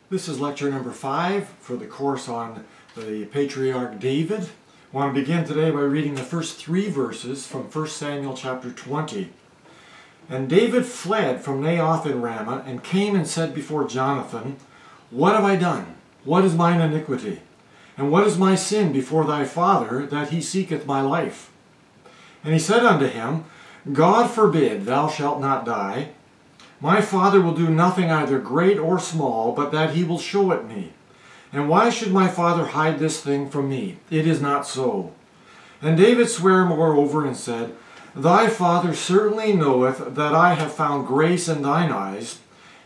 This is lecture number 5 for the course on the patriarch David. I want to begin today by reading the first 3 verses from 1 Samuel chapter 20. And David fled from Naioth in Ramah and came and said before Jonathan, What have I done? What is mine iniquity? And what is my sin before thy father, that he seeketh my life? And he said unto him, God forbid, thou shalt not die. My father will do nothing either great or small, but that he will show it me. And why should my father hide this thing from me? It is not so. And David sware moreover and said, Thy father certainly knoweth that I have found grace in thine eyes.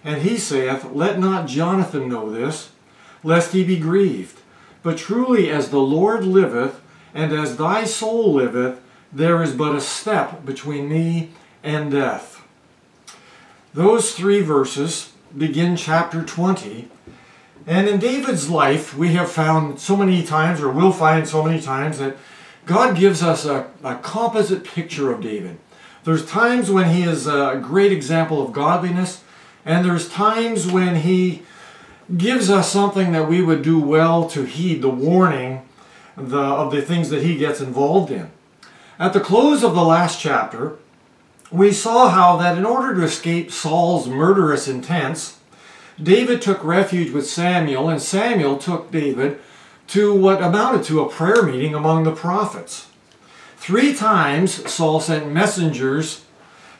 And he saith, Let not Jonathan know this, lest he be grieved. But truly as the Lord liveth, and as thy soul liveth, there is but a step between me and death. Those 3 verses begin chapter 20. And in David's life, we have found so many times, or will find so many times, that God gives us a composite picture of David. There's times when he is a great example of godliness, and there's times when he gives us something that we would do well to heed the warning of the things that he gets involved in. At the close of the last chapter, we saw how that in order to escape Saul's murderous intents, David took refuge with Samuel, and Samuel took David to what amounted to a prayer meeting among the prophets. 3 times Saul sent messengers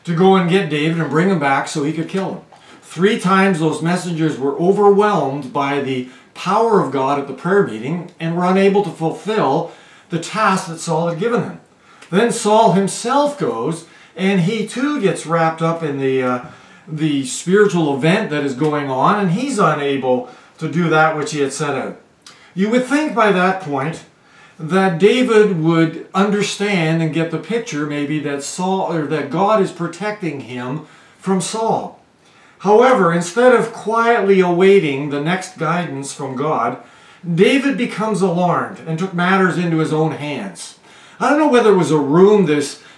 to go and get David and bring him back so he could kill him. 3 times those messengers were overwhelmed by the power of God at the prayer meeting and were unable to fulfill the task that Saul had given them. Then Saul himself goes, and he too gets wrapped up in the spiritual event that is going on, and he's unable to do that which he had set out. You would think by that point that David would understand and get the picture maybe that Saul, or that God is protecting him from Saul. However, instead of quietly awaiting the next guidance from God, David becomes alarmed and took matters into his own hands. I don't know whether it was a room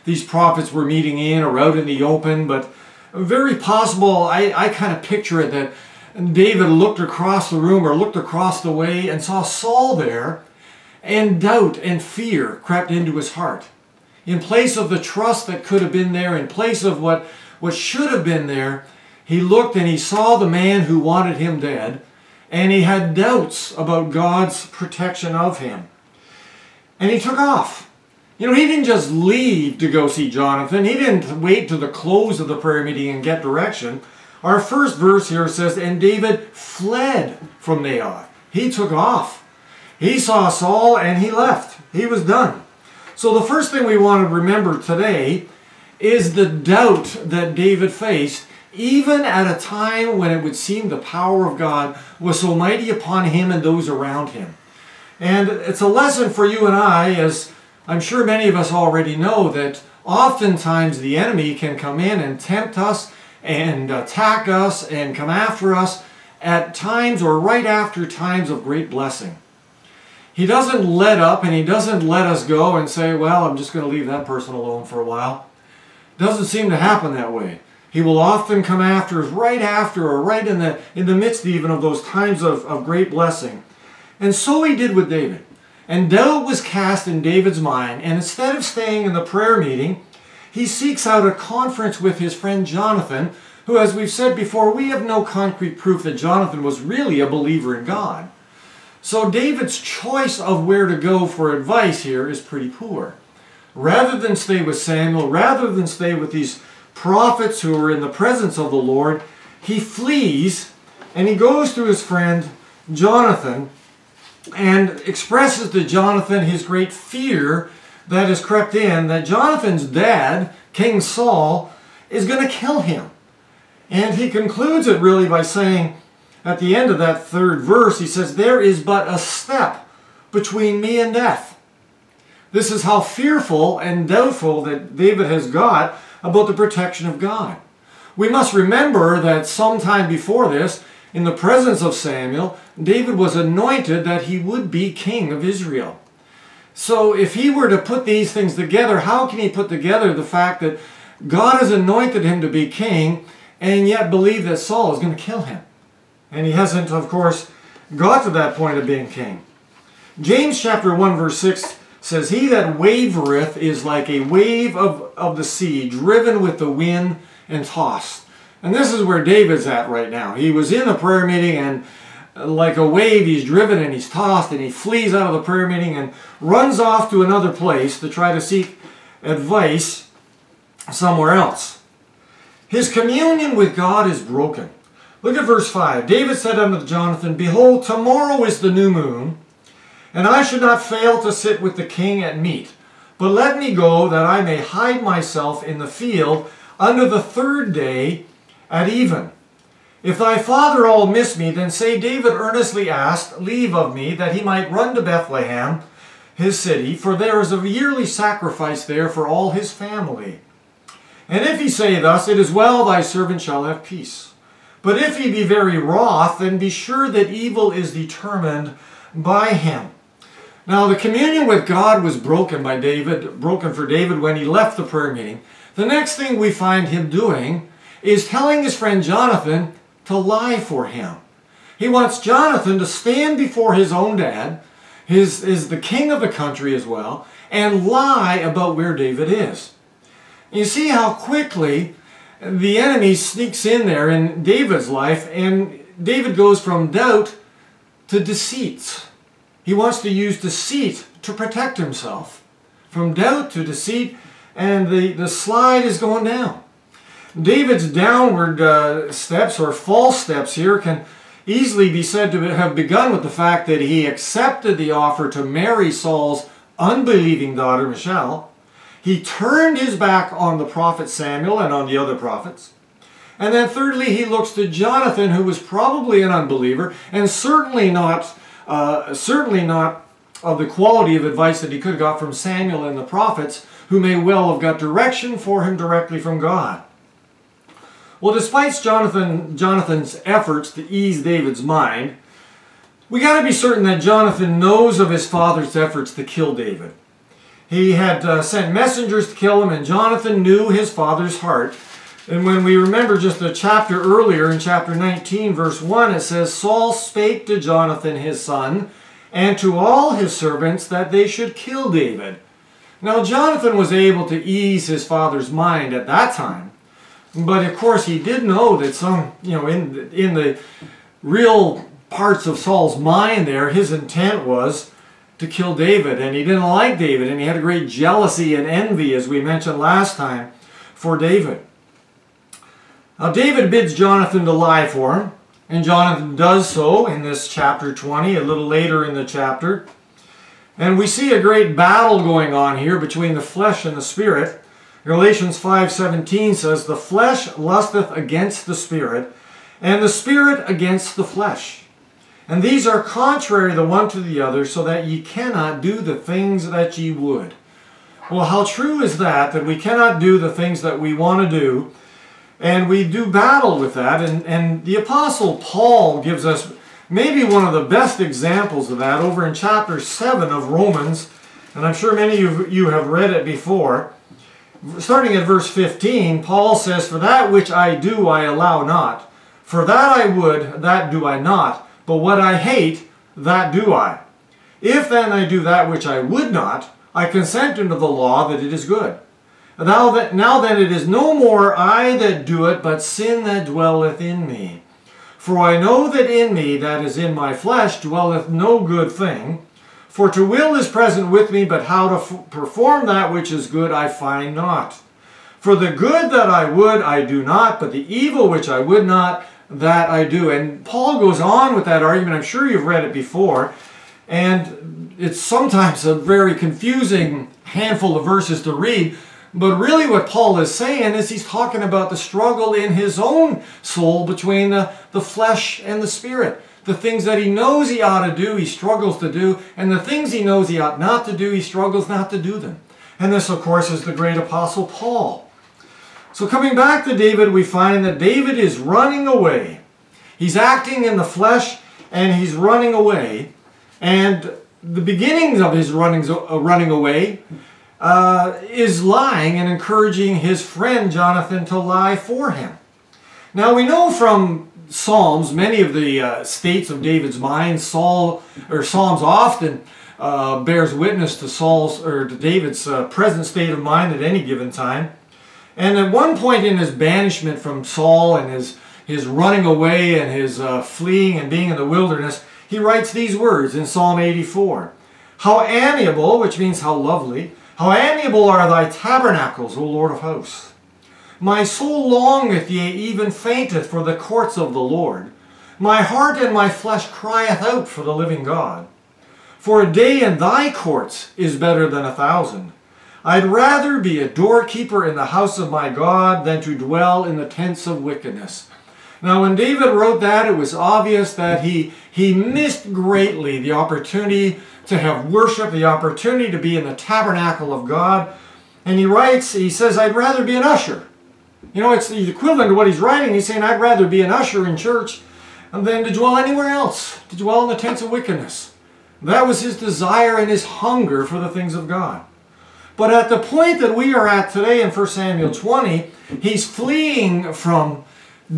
these prophets were meeting in or out in the open, but very possible, I kind of picture it that David looked across the room or looked across the way and saw Saul there, and doubt and fear crept into his heart. In place of the trust that could have been there, in place of what should have been there, he looked and he saw the man who wanted him dead, and he had doubts about God's protection of him. And he took off. You know, he didn't just leave to go see Jonathan. He didn't wait to the close of the prayer meeting and get direction. Our first verse here says, And David fled from Naioth. He took off. He saw Saul and he left. He was done. So the first thing we want to remember today is the doubt that David faced, even at a time when it would seem the power of God was so mighty upon him and those around him. And it's a lesson for you and I, as I'm sure many of us already know, that oftentimes the enemy can come in and tempt us and attack us and come after us at times or right after times of great blessing. He doesn't let up, and he doesn't let us go and say, well, I'm just going to leave that person alone for a while. It doesn't seem to happen that way. He will often come after us right after or right in the midst even of those times of great blessing. And so he did with David. And doubt was cast in David's mind, and instead of staying in the prayer meeting, he seeks out a conference with his friend Jonathan, who, as we've said before, we have no concrete proof that Jonathan was really a believer in God. So David's choice of where to go for advice here is pretty poor. Rather than stay with Samuel, rather than stay with these prophets who are in the presence of the Lord, he flees and he goes to his friend Jonathan and expresses to Jonathan his great fear that has crept in, that Jonathan's dad, King Saul, is going to kill him. And he concludes it really by saying, at the end of that 3rd verse, he says, There is but a step between me and death. This is how fearful and doubtful that David has got about the protection of God. We must remember that sometime before this, in the presence of Samuel, David was anointed that he would be king of Israel. So if he were to put these things together, how can he put together the fact that God has anointed him to be king and yet believe that Saul is going to kill him? And he hasn't, of course, got to that point of being king. James chapter 1 verse 6 says, "He that wavereth is like a wave of the sea, driven with the wind and tossed." And this is where David's at right now. He was in a prayer meeting, and like a wave, he's driven and he's tossed, and he flees out of the prayer meeting and runs off to another place to try to seek advice somewhere else. His communion with God is broken. Look at verse 5. "David said unto Jonathan, Behold, tomorrow is the new moon, and I should not fail to sit with the king at meat. But let me go, that I may hide myself in the field under the third day at even. If thy father all miss me, then say, David earnestly asked leave of me, that he might run to Bethlehem, his city, for there is a yearly sacrifice there for all his family. And if he say thus, It is well, thy servant shall have peace. But if he be very wroth, then be sure that evil is determined by him." Now the communion with God was broken for David when he left the prayer meeting. The next thing we find him doing is telling his friend Jonathan to lie for him. He wants Jonathan to stand before his own dad, is the king of the country as well, and lie about where David is. You see how quickly the enemy sneaks in there in David's life, and David goes from doubt to deceit. He wants to use deceit to protect himself. From doubt to deceit, and the slide is going down. David's downward steps, or false steps here, can easily be said to have begun with the fact that he accepted the offer to marry Saul's unbelieving daughter, Michal. He turned his back on the prophet Samuel and on the other prophets. And then thirdly, he looks to Jonathan, who was probably an unbeliever, and certainly not of the quality of advice that he could have got from Samuel and the prophets, who may well have got direction for him directly from God. Well, despite Jonathan's efforts to ease David's mind, we got to be certain that Jonathan knows of his father's efforts to kill David. He had sent messengers to kill him, and Jonathan knew his father's heart. And when we remember just a chapter earlier, in chapter 19, verse 1, it says, "Saul spake to Jonathan his son, and to all his servants, that they should kill David." Now, Jonathan was able to ease his father's mind at that time. But of course, he did know that in the real parts of Saul's mind there, his intent was to kill David. And he didn't like David, and he had a great jealousy and envy, as we mentioned last time, for David. Now, David bids Jonathan to lie for him, and Jonathan does so in this chapter 20, a little later in the chapter. And we see a great battle going on here between the flesh and the spirit. Galatians 5:17 says, "The flesh lusteth against the spirit, and the spirit against the flesh. And these are contrary the one to the other, so that ye cannot do the things that ye would." Well, how true is that we cannot do the things that we want to do, and we do battle with that. And the Apostle Paul gives us maybe one of the best examples of that over in chapter 7 of Romans, and I'm sure many of you have read it before. Starting at verse 15, Paul says, "For that which I do I allow not. For that I would, that do I not. But what I hate, that do I. If then I do that which I would not, I consent unto the law that it is good. Now then it is no more I that do it, but sin that dwelleth in me. For I know that in me, that is in my flesh, dwelleth no good thing. For to will is present with me, but how to perform that which is good I find not. For the good that I would I do not, but the evil which I would not, that I do." And Paul goes on with that argument. I'm sure you've read it before. And it's sometimes a very confusing handful of verses to read. But really what Paul is saying is he's talking about the struggle in his own soul between the flesh and the spirit. The things that he knows he ought to do, he struggles to do. And the things he knows he ought not to do, he struggles not to do them. And this, of course, is the great Apostle Paul. So coming back to David, we find that David is running away. He's acting in the flesh, and he's running away. And the beginnings of his running away is lying and encouraging his friend Jonathan to lie for him. Now we know from Psalms, many of the states of David's mind, Psalms often bears witness to David's present state of mind at any given time. And at one point in his banishment from Saul and his running away and his fleeing and being in the wilderness, he writes these words in Psalm 84. How amiable, which means how lovely, how amiable are thy tabernacles, O Lord of hosts. My soul longeth, yea, even fainteth for the courts of the Lord. My heart and my flesh crieth out for the living God. For a day in thy courts is better than 1,000. I'd rather be a doorkeeper in the house of my God than to dwell in the tents of wickedness. Now when David wrote that, it was obvious that he missed greatly the opportunity to have worship, the opportunity to be in the tabernacle of God. And he says, I'd rather be an usher. You know, it's the equivalent to what he's writing. He's saying, I'd rather be an usher in church than to dwell anywhere else, to dwell in the tents of wickedness. That was his desire and his hunger for the things of God. But at the point that we are at today in 1 Samuel 20, he's fleeing from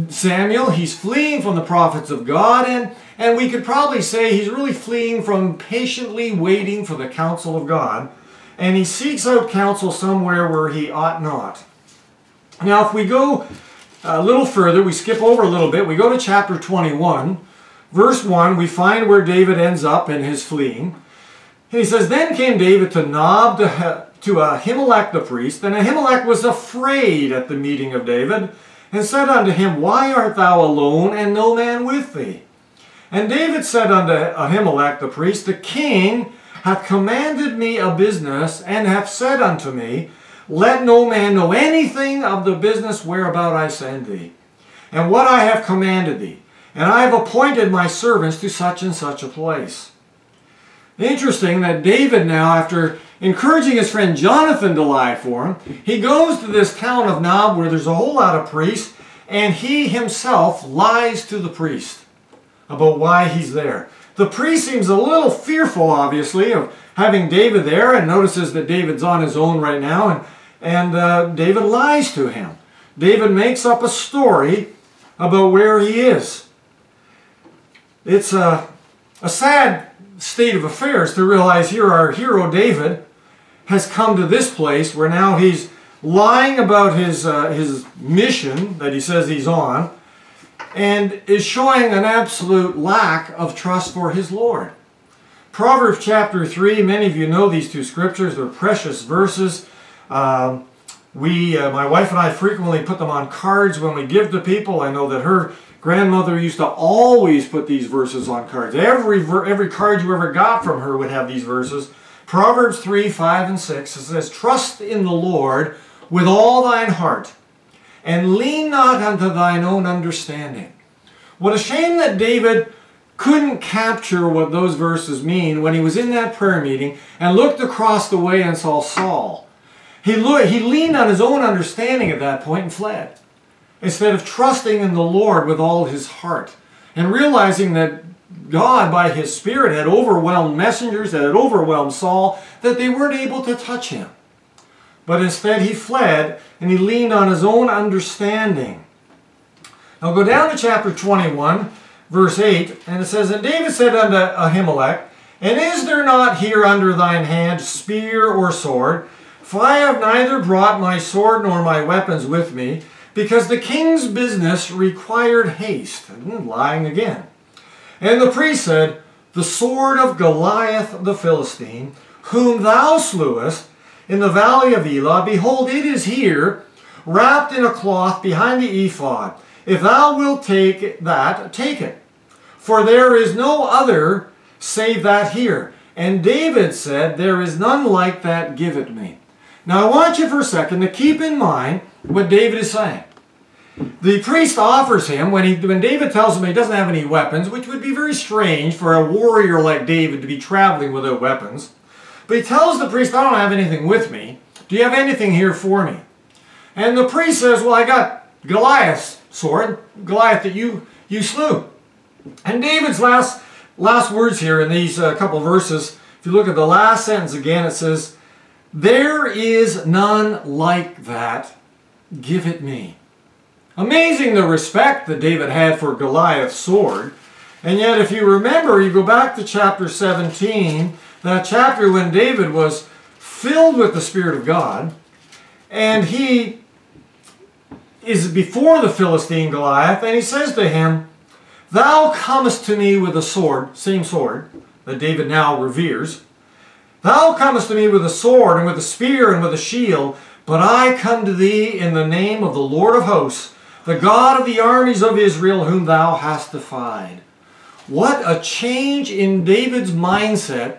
Samuel, he's fleeing from the prophets of God, and we could probably say he's really fleeing from patiently waiting for the counsel of God, and he seeks out counsel somewhere where he ought not. Now if we go a little further, we skip over a little bit, we go to chapter 21, verse 1, we find where David ends up in his fleeing. And he says, Then came David to Nob, to Ahimelech the priest, and Ahimelech was afraid at the meeting of David, and said unto him, Why art thou alone, and no man with thee? And David said unto Ahimelech the priest, The king hath commanded me a business, and hath said unto me, Let no man know anything of the business whereabout I send thee, and what I have commanded thee. And I have appointed my servants to such and such a place. Interesting that David now, after encouraging his friend Jonathan to lie for him, he goes to this town of Nob where there's a whole lot of priests, and he himself lies to the priest about why he's there. The priest seems a little fearful, obviously, of having David there, and notices that David's on his own right now, and David lies to him. David makes up a story about where he is. It's a sad state of affairs to realize here our hero David has come to this place where now he's lying about his mission that he says he's on, and is showing an absolute lack of trust for his Lord. Proverbs chapter 3, many of you know these two scriptures. They're precious verses. My wife and I frequently put them on cards when we give to people. I know that her grandmother used to always put these verses on cards. Every card you ever got from her would have these verses. Proverbs 3, 5, and 6, it says, Trust in the Lord with all thine heart, and lean not unto thine own understanding. What a shame that David couldn't capture what those verses mean when he was in that prayer meeting and looked across the way and saw Saul. He leaned on his own understanding at that point and fled, instead of trusting in the Lord with all his heart and realizing that God, by his Spirit, had overwhelmed messengers, that had overwhelmed Saul, that they weren't able to touch him. But instead he fled and he leaned on his own understanding. Now go down to chapter 21, verse 8, and it says, And David said unto Ahimelech, And is there not here under thine hand spear or sword? For I have neither brought my sword nor my weapons with me, because the king's business required haste. Lying again. And the priest said, The sword of Goliath the Philistine, whom thou slewest in the valley of Elah, behold, it is here, wrapped in a cloth behind the ephod. If thou wilt take that, take it. For there is no other save that here. And David said, There is none like that, give it me. Now I want you for a second to keep in mind what David is saying. The priest offers him, when David tells him he doesn't have any weapons, which would be very strange for a warrior like David to be traveling without weapons, but he tells the priest, I don't have anything with me. Do you have anything here for me? And the priest says, Well, I got Goliath's sword, Goliath that you slew. And David's last words here in these couple verses, if you look at the last sentence again, it says, There is none like that, give it me. Amazing the respect that David had for Goliath's sword. And yet, if you remember, you go back to chapter 17, that chapter when David was filled with the Spirit of God, and he is before the Philistine Goliath, and he says to him, "Thou comest to me with a sword," same sword that David now reveres. "Thou comest to me with a sword, and with a spear, and with a shield, but I come to thee in the name of the Lord of hosts, the God of the armies of Israel, whom thou hast defied." What a change in David's mindset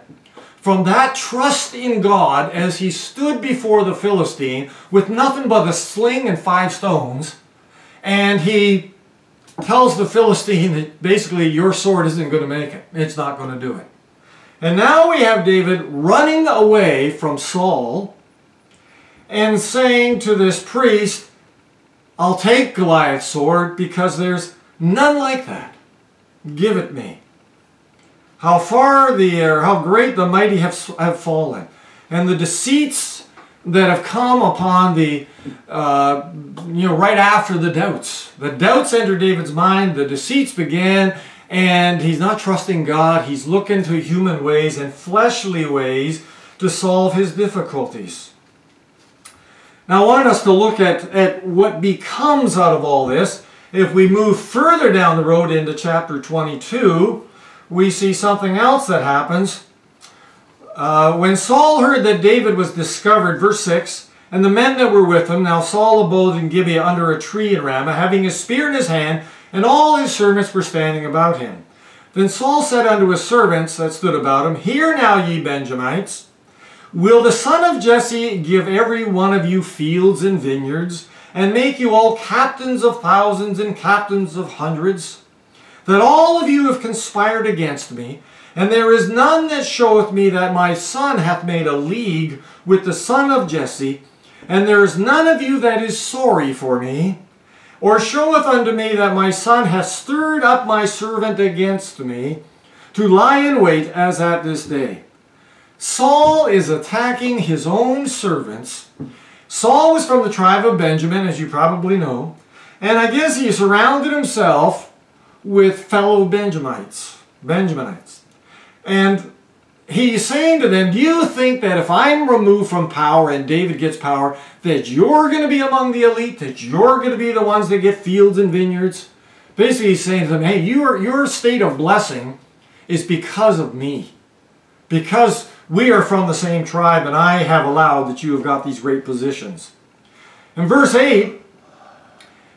from that trust in God as he stood before the Philistine with nothing but a sling and 5 stones, and he tells the Philistine that basically your sword isn't going to make it. It's not going to do it. And now we have David running away from Saul and saying to this priest, "I'll take Goliath's sword because there's none like that. Give it me." How how great the mighty have fallen. And the deceits that have come upon the, right after the doubts. The doubts enter David's mind, the deceits began, and he's not trusting God. He's looking to human ways and fleshly ways to solve his difficulties. Now I want us to look at what becomes out of all this. If we move further down the road into chapter 22, we see something else that happens. When Saul heard that David was discovered, verse 6, and the men that were with him, now Saul abode in Gibeah under a tree in Ramah, having his spear in his hand, and all his servants were standing about him. Then Saul said unto his servants that stood about him, "Hear now, ye Benjamites, will the son of Jesse give every one of you fields and vineyards, and make you all captains of thousands and captains of hundreds? That all of you have conspired against me, and there is none that showeth me that my son hath made a league with the son of Jesse, and there is none of you that is sorry for me, or showeth unto me that my son hath stirred up my servant against me, to lie in wait as at this day." Saul is attacking his own servants. Saul was from the tribe of Benjamin, as you probably know, and I guess he surrounded himself with fellow Benjamites. And he's saying to them, do you think that if I'm removed from power and David gets power, that you're going to be among the elite, that you're going to be the ones that get fields and vineyards? Basically he's saying to them, hey, your state of blessing is because of me. Because we are from the same tribe and I have allowed that you have got these great positions. In verse 8,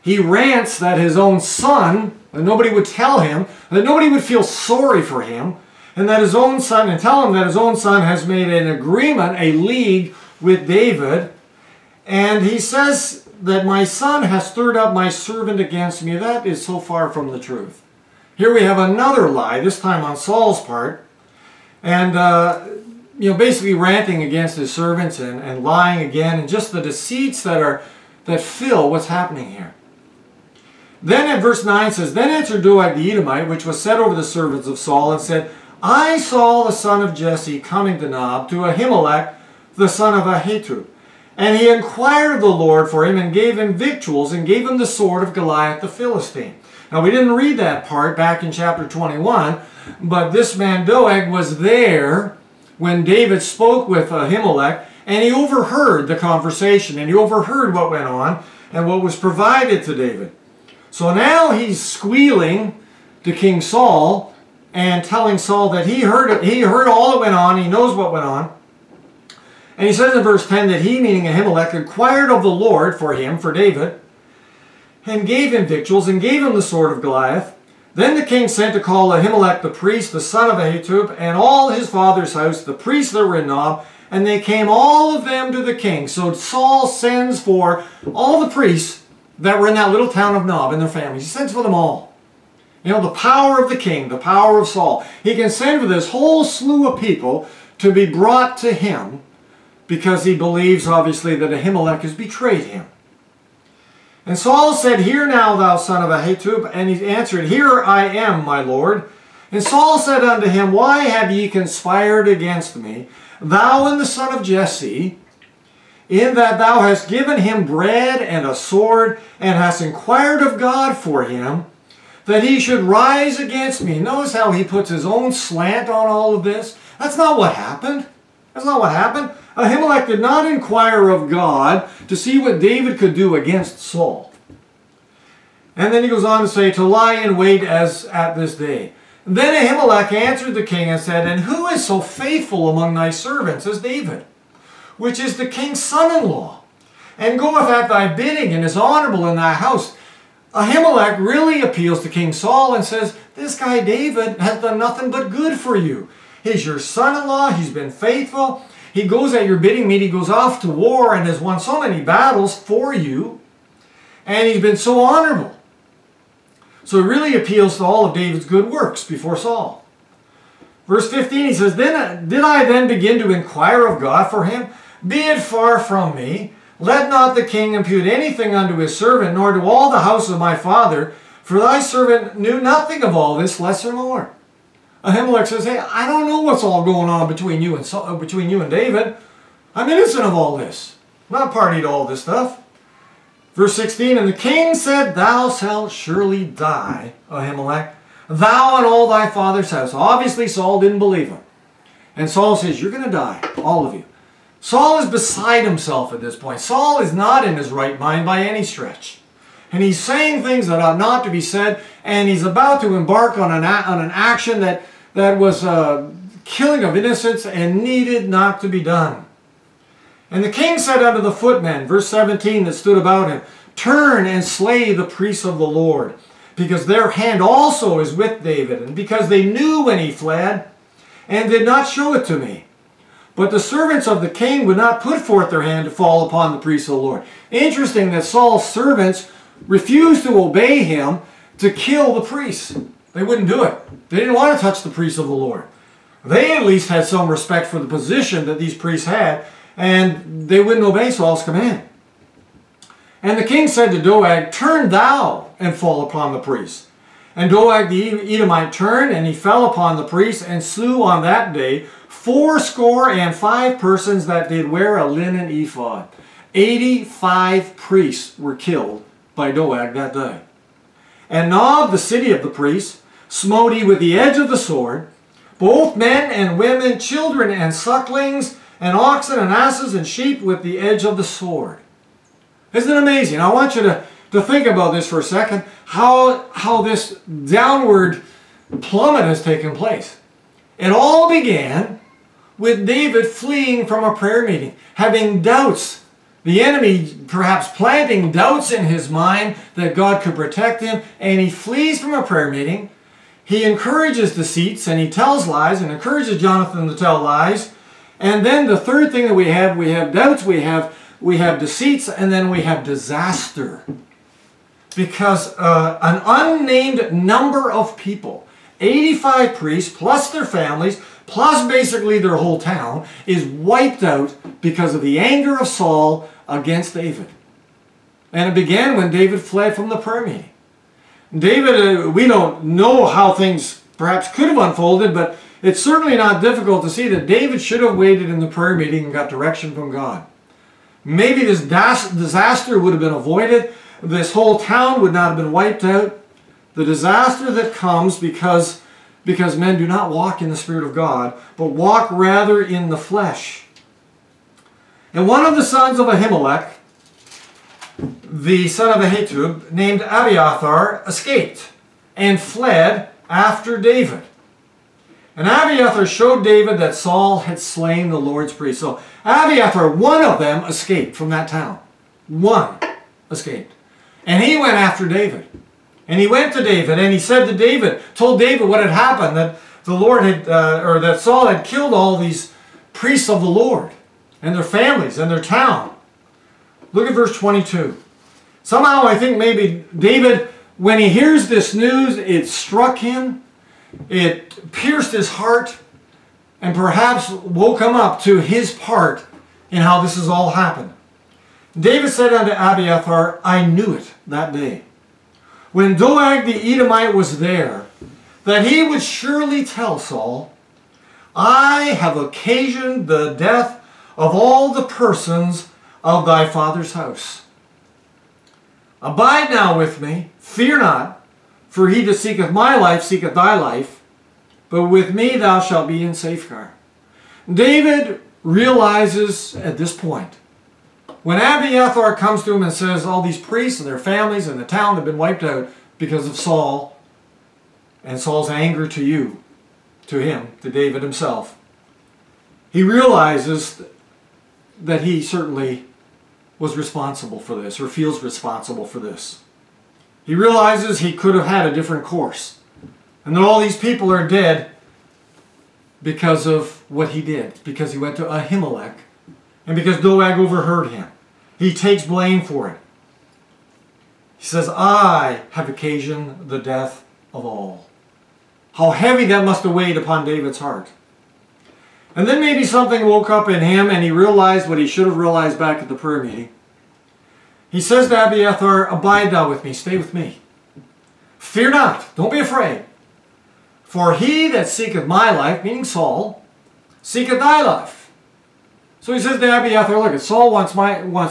he rants that his own son, that nobody would tell him, that nobody would feel sorry for him, and that his own son, and tell him that his own son has made an agreement, a league with David. And he says that my son has stirred up my servant against me. That is so far from the truth. Here we have another lie, this time on Saul's part. And, basically ranting against his servants and lying again, and just the deceits that fill what's happening here. Then in verse 9 says, Then answered Doeg the Edomite, which was set over the servants of Saul, and said, I saw the son of Jesse coming to Nob, to Ahimelech, the son of Ahitub. And he inquired of the Lord for him, and gave him victuals, and gave him the sword of Goliath the Philistine. Now we didn't read that part back in chapter 21, but this man Doeg was there when David spoke with Ahimelech, and he overheard the conversation, and he overheard what went on, and what was provided to David. So now he's squealing to King Saul and telling Saul that he heard all that went on, he knows what went on. And he says in verse 10 that he, meaning Ahimelech, inquired of the Lord for him, for David, and gave him victuals, and gave him the sword of Goliath. Then the king sent to call Ahimelech the priest, the son of Ahitub, and all his father's house, the priests that were in Nob, and they came all of them to the king. So Saul sends for all the priests that were in that little town of Nob and their families. He sends for them all. You know, the power of the king, the power of Saul. He can send for this whole slew of people to be brought to him because he believes, obviously, that Ahimelech has betrayed him. And Saul said, Hear now, thou son of Ahitub. And he answered, Here I am, my lord. And Saul said unto him, Why have ye conspired against me, thou and the son of Jesse? in that thou hast given him bread and a sword, and hast inquired of God for him, that he should rise against me. Notice how he puts his own slant on all of this. That's not what happened. That's not what happened. Ahimelech did not inquire of God to see what David could do against Saul. And then he goes on to say, to lie in wait as at this day. Then Ahimelech answered the king and said, and who is so faithful among thy servants as David, which is the king's son-in-law, and goeth at thy bidding, and is honorable in thy house? Ahimelech really appeals to King Saul and says, this guy David has done nothing but good for you. He's your son-in-law. He's been faithful. He goes at your bidding. He goes off to war and has won so many battles for you. And he's been so honorable. So it really appeals to all of David's good works before Saul. Verse 15, he says, then did I then begin to inquire of God for him? Be it far from me. Let not the king impute anything unto his servant, nor to all the house of my father, for thy servant knew nothing of all this, less or more. Ahimelech says, hey, I don't know what's all going on between you and David. I'm innocent of all this. I'm not party to all this stuff. Verse 16, and the king said, thou shalt surely die, Ahimelech, thou and all thy father's house. Obviously, Saul didn't believe him. And Saul says, you're going to die, all of you. Saul is beside himself at this point. Saul is not in his right mind by any stretch. And he's saying things that ought not to be said, and he's about to embark on an action that was killing of innocents and needed not to be done. And the king said unto the footmen, verse 17, that stood about him, turn and slay the priests of the Lord, because their hand also is with David, and because they knew when he fled, and did not show it to me. But the servants of the king would not put forth their hand to fall upon the priests of the Lord. Interesting that Saul's servants refused to obey him to kill the priests. They wouldn't do it. They didn't want to touch the priests of the Lord. They at least had some respect for the position that these priests had, and they wouldn't obey Saul's command. And the king said to Doeg, turn thou and fall upon the priests. And Doeg the Edomite turned, and he fell upon the priests, and slew on that day 85 persons that did wear a linen ephod. 85 priests were killed by Doeg that day. And Nob, the city of the priests, smote he with the edge of the sword, both men and women, children and sucklings, and oxen and asses and sheep with the edge of the sword. Isn't it amazing? I want you to think about this for a second, how this downward plummet has taken place. It all began with David fleeing from a prayer meeting, having doubts. The enemy perhaps planting doubts in his mind that God could protect him, and he flees from a prayer meeting. He encourages deceits, and he tells lies, and encourages Jonathan to tell lies. And then the third thing that we have doubts, we have deceits, and then we have disaster. Because an unnamed number of people, 85 priests, plus their families, plus basically their whole town, is wiped out because of the anger of Saul against David. And it began when David fled from the prayer meeting. David, we don't know how things perhaps could have unfolded, but it's certainly not difficult to see that David should have waited in the prayer meeting and got direction from God. Maybe this disaster would have been avoided. This whole town would not have been wiped out. The disaster that comes because men do not walk in the Spirit of God, but walk rather in the flesh. And one of the sons of Ahimelech, the son of Ahitub, named Abiathar, escaped and fled after David. And Abiathar showed David that Saul had slain the Lord's priest. So Abiathar, one of them, escaped from that town. One escaped. And he went after David. And he went to David, and he said to David, told David what had happened, that the Lord had, or that Saul had killed all these priests of the Lord, and their families, and their town. Look at verse 22. Somehow I think maybe David, when he hears this news, it struck him, it pierced his heart, and perhaps woke him up to his part in how this has all happened. David said unto Abiathar, I knew it that day, when Doeg the Edomite was there, that he would surely tell Saul, I have occasioned the death of all the persons of thy father's house. Abide now with me, fear not, for he that seeketh my life seeketh thy life, but with me thou shalt be in safeguard. David realizes at this point, when Abiathar comes to him and says all these priests and their families and the town have been wiped out because of Saul and Saul's anger to David himself, he realizes that he certainly was responsible for this, or feels responsible for this. He realizes he could have had a different course, and that all these people are dead because of what he did, because he went to Ahimelech, and because Doeg overheard him. He takes blame for it. He says, I have occasioned the death of all. How heavy that must have weighed upon David's heart. And then maybe something woke up in him and he realized what he should have realized back at the prayer meeting. He says to Abiathar, abide thou with me, stay with me. Fear not, don't be afraid. For he that seeketh my life, meaning Saul, seeketh thy life. So he says to Abiathar, look, Saul wants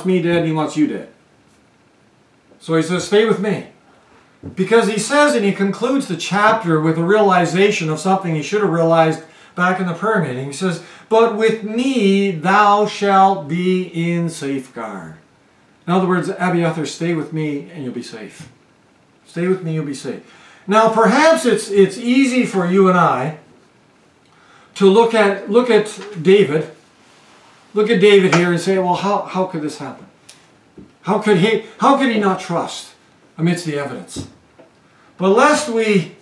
me dead and he wants you dead. So he says, stay with me. Because he says, and he concludes the chapter with a realization of something he should have realized back in the prayer meeting. He says, but with me thou shalt be in safeguard. In other words, Abiathar, stay with me and you'll be safe. Stay with me, you'll be safe. Now perhaps it's easy for you and I to look at David. Look at David here and say, well, how could this happen? How could he not trust amidst the evidence? But lest we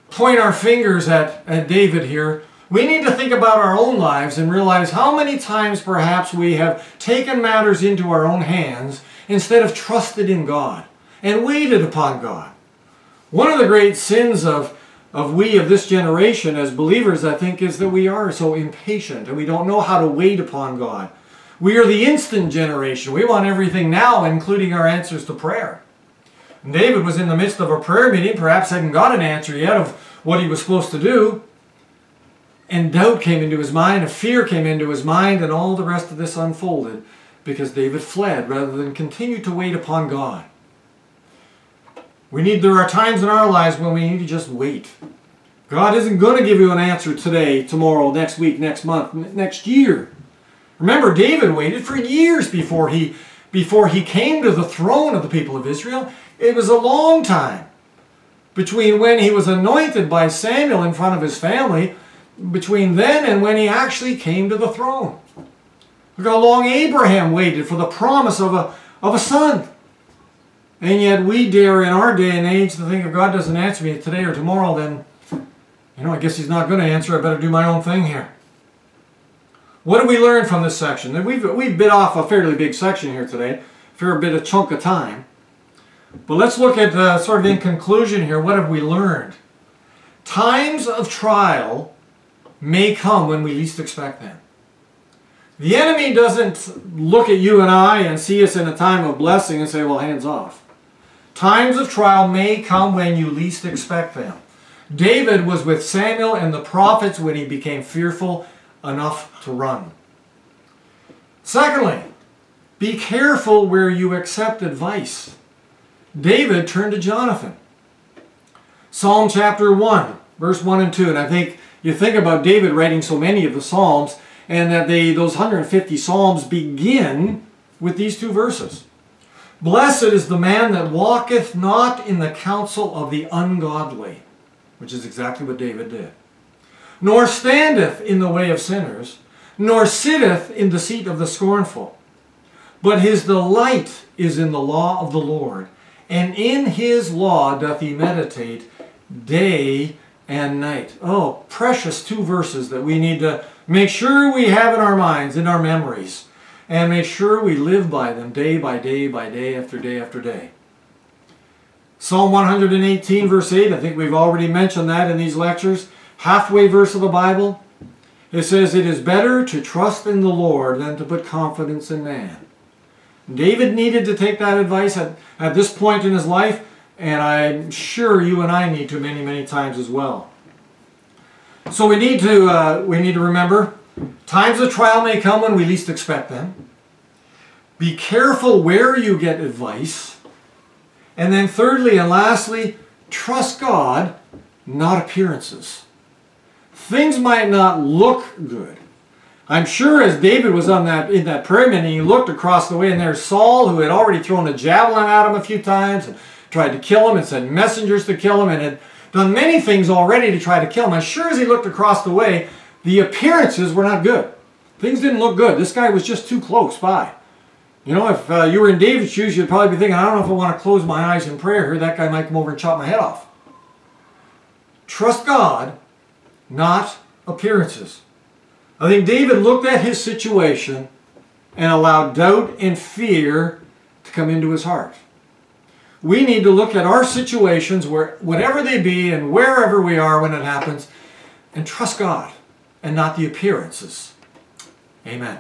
point our fingers at David here, we need to think about our own lives and realize how many times perhaps we have taken matters into our own hands instead of trusted in God and waited upon God. One of the great sins of this generation as believers, I think, is that we are so impatient and we don't know how to wait upon God. We are the instant generation. We want everything now, including our answers to prayer. And David was in the midst of a prayer meeting, perhaps hadn't got an answer yet of what he was supposed to do. And doubt came into his mind, and fear came into his mind, and all the rest of this unfolded because David fled rather than continue to wait upon God. There are times in our lives when we need to just wait. God isn't going to give you an answer today, tomorrow, next week, next month, next year. Remember, David waited for years before he came to the throne of the people of Israel. It was a long time between when he was anointed by Samuel in front of his family, between then and when he actually came to the throne. Look how long Abraham waited for the promise of a son. And yet we dare in our day and age to think if God doesn't answer me today or tomorrow, then, I guess he's not going to answer. I better do my own thing here. What do we learn from this section? We've bit off a fairly big section here today, a fair bit of chunk of time. But let's look at sort of in conclusion here, what have we learned? Times of trial may come when we least expect them. The enemy doesn't look at you and I and see us in a time of blessing and say, well, hands off. Times of trial may come when you least expect them. David was with Samuel and the prophets when he became fearful enough to run. Secondly, be careful where you accept advice. David turned to Jonathan. Psalm chapter 1, verse 1 and 2. And I think you think about David writing so many of the Psalms, and that those 150 Psalms begin with these two verses. Blessed is the man that walketh not in the counsel of the ungodly, which is exactly what David did, nor standeth in the way of sinners, nor sitteth in the seat of the scornful. But his delight is in the law of the Lord, and in his law doth he meditate day and night. Oh, precious two verses that we need to make sure we have in our minds, in our memories, and make sure we live by them day by day by day after day after day. Psalm 118 verse 8, I think we've already mentioned that in these lectures. Halfway verse of the Bible. It says, it is better to trust in the Lord than to put confidence in man. David needed to take that advice at this point in his life, and I'm sure you and I need to many, many times as well. So we need to remember, times of trial may come when we least expect them. Be careful where you get advice. And then thirdly and lastly, trust God, not appearances. Things might not look good. I'm sure as David was in that prayer meeting, he looked across the way, and there's Saul, who had already thrown a javelin at him a few times and tried to kill him and sent messengers to kill him and had done many things already to try to kill him. I'm sure as he looked across the way, the appearances were not good. Things didn't look good. This guy was just too close by. You know, if you were in David's shoes, you'd probably be thinking, I don't know if I want to close my eyes in prayer here. That guy might come over and chop my head off. Trust God, not appearances. I think David looked at his situation and allowed doubt and fear to come into his heart. We need to look at our situations, whatever they be and wherever we are when it happens, and trust God and not the appearances. Amen.